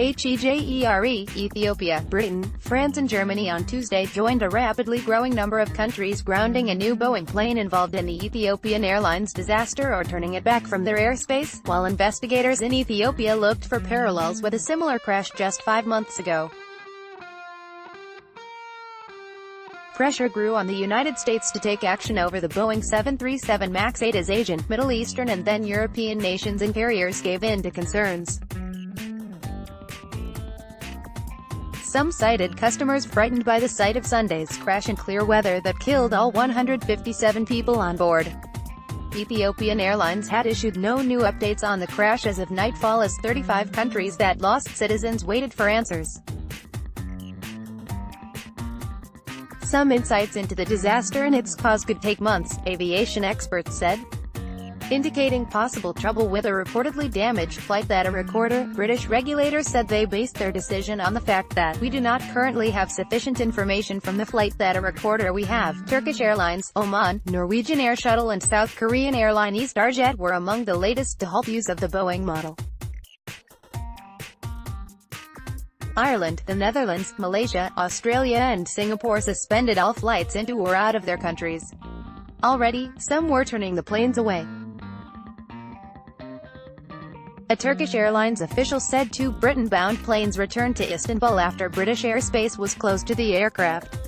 HEJERE, Ethiopia, Britain, France and Germany on Tuesday joined a rapidly growing number of countries grounding a new Boeing plane involved in the Ethiopian Airlines disaster or turning it back from their airspace, while investigators in Ethiopia looked for parallels with a similar crash just 5 months ago. Pressure grew on the United States to take action over the Boeing 737 MAX 8 as Asian, Middle Eastern and then European nations and carriers gave in to concerns. Some cited customers frightened by the sight of Sunday's crash in clear weather that killed all 157 people on board. Ethiopian Airlines had issued no new updates on the crash as of nightfall as 35 countries that lost citizens waited for answers. Some insights into the disaster and its cause could take months, aviation experts said, indicating possible trouble with a reportedly damaged flight data recorder. British regulators said they based their decision on the fact that we do not currently have sufficient information from the flight data recorder we have. Turkish Airlines, Oman, Norwegian Air Shuttle and South Korean airline EasyJet were among the latest to halt use of the Boeing model. Ireland, the Netherlands, Malaysia, Australia and Singapore suspended all flights into or out of their countries. Already, some were turning the planes away. A Turkish Airlines official said 2 Britain-bound planes returned to Istanbul after British airspace was closed to the aircraft.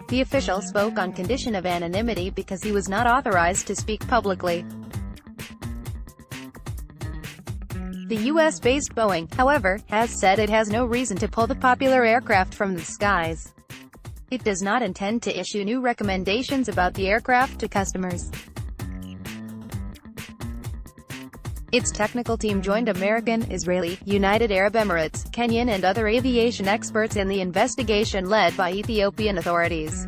The official spoke on condition of anonymity because he was not authorized to speak publicly. The US-based Boeing, however, has said it has no reason to pull the popular aircraft from the skies. It does not intend to issue new recommendations about the aircraft to customers. Its technical team joined American, Israeli, United Arab Emirates, Kenyan and other aviation experts in the investigation led by Ethiopian authorities.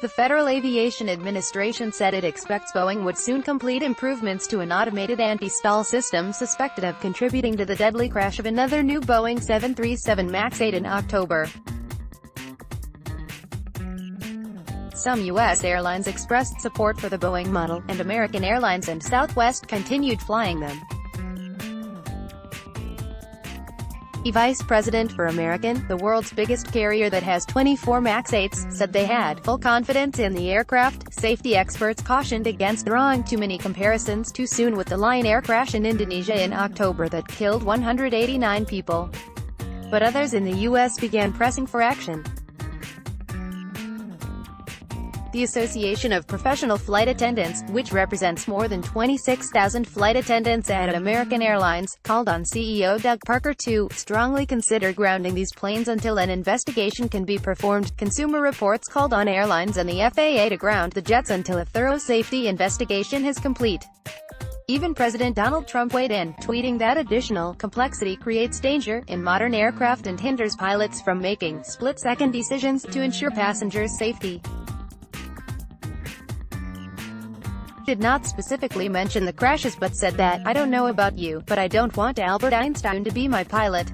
The Federal Aviation Administration said it expects Boeing would soon complete improvements to an automated anti-stall system suspected of contributing to the deadly crash of another new Boeing 737 MAX 8 in October. Some U.S. airlines expressed support for the Boeing model, and American Airlines and Southwest continued flying them. A vice president for American, the world's biggest carrier that has 24 MAX 8s, said they had full confidence in the aircraft. Safety experts cautioned against drawing too many comparisons too soon with the Lion Air crash in Indonesia in October that killed 189 people. But others in the U.S. began pressing for action. The Association of Professional Flight Attendants, which represents more than 26,000 flight attendants at American Airlines, called on CEO Doug Parker to strongly consider grounding these planes until an investigation can be performed. Consumer Reports called on airlines and the FAA to ground the jets until a thorough safety investigation is complete. Even President Donald Trump weighed in, tweeting that additional complexity creates danger in modern aircraft and hinders pilots from making split-second decisions to ensure passengers' safety. Did not specifically mention the crashes but said that, "I don't know about you, but I don't want Albert Einstein to be my pilot."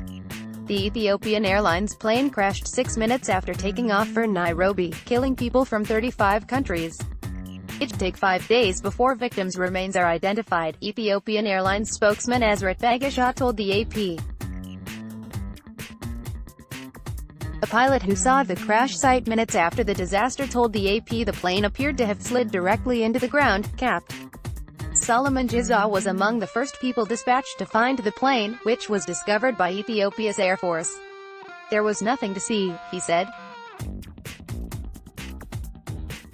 The Ethiopian Airlines plane crashed 6 minutes after taking off for Nairobi, killing people from 35 countries. It should take 5 days before victims' remains are identified, Ethiopian Airlines spokesman Azrat Bagashaw told the AP. A pilot who saw the crash site minutes after the disaster told the AP the plane appeared to have slid directly into the ground. Capt. Solomon Jizaw was among the first people dispatched to find the plane, which was discovered by Ethiopia's Air Force. "There was nothing to see," he said.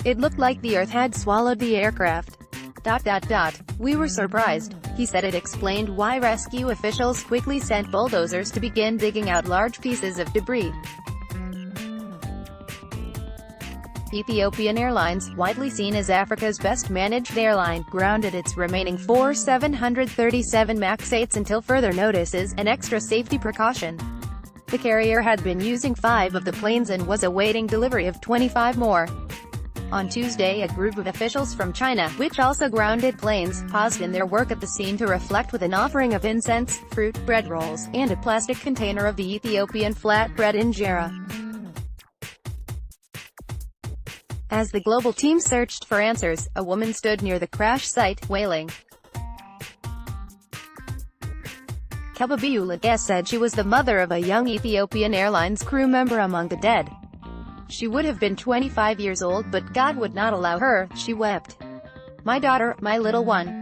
"It looked like the earth had swallowed the aircraft. We were surprised." He said it explained why rescue officials quickly sent bulldozers to begin digging out large pieces of debris. Ethiopian Airlines, widely seen as Africa's best-managed airline, grounded its remaining 4 737 MAX 8s until further notices, an extra safety precaution. The carrier had been using 5 of the planes and was awaiting delivery of 25 more. On Tuesday, a group of officials from China, which also grounded planes, paused in their work at the scene to reflect with an offering of incense, fruit, bread rolls, and a plastic container of the Ethiopian flatbread injera. As the global team searched for answers, a woman stood near the crash site, wailing. Kebabiula said she was the mother of a young Ethiopian Airlines crew member among the dead. She would have been 25 years old, but God would not allow her, she wept. My daughter, my little one.